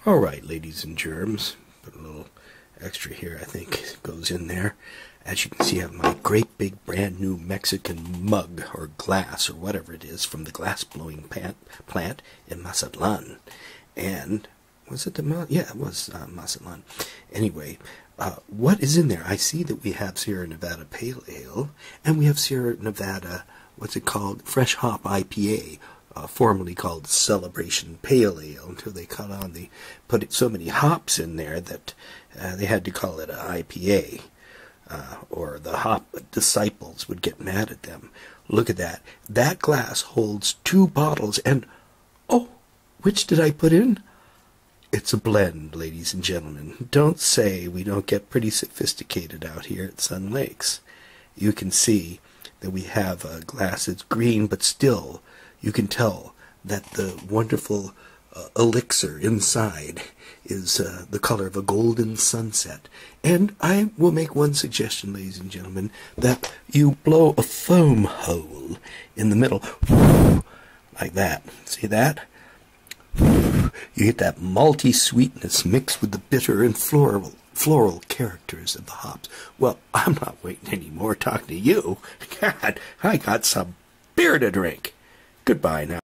All right, ladies and germs, put a little extra here, I think, goes in there. As you can see, I have my great big brand new Mexican mug or glass or whatever it is from the glass blowing plant in Mazatlan. And was it yeah, it was Mazatlan. Anyway, what is in there? I see that we have Sierra Nevada Pale Ale, and we have Sierra Nevada, what's it called? Fresh Hop IPA. Formerly called Celebration Pale Ale, until they put so many hops in there that they had to call it an IPA, or the hop disciples would get mad at them. Look at that. That glass holds 2 bottles, and oh, which did I put in? It's a blend, ladies and gentlemen. Don't say we don't get pretty sophisticated out here at Sun Lakes. You can see that we have a glass that's green, but still you can tell that the wonderful elixir inside is the color of a golden sunset. And I will make one suggestion, ladies and gentlemen, that you blow a foam hole in the middle, like that. See that? You get that malty sweetness mixed with the bitter and floral characters of the hops. Well, I'm not waiting anymore talking to you. God, I got some beer to drink. Goodbye now.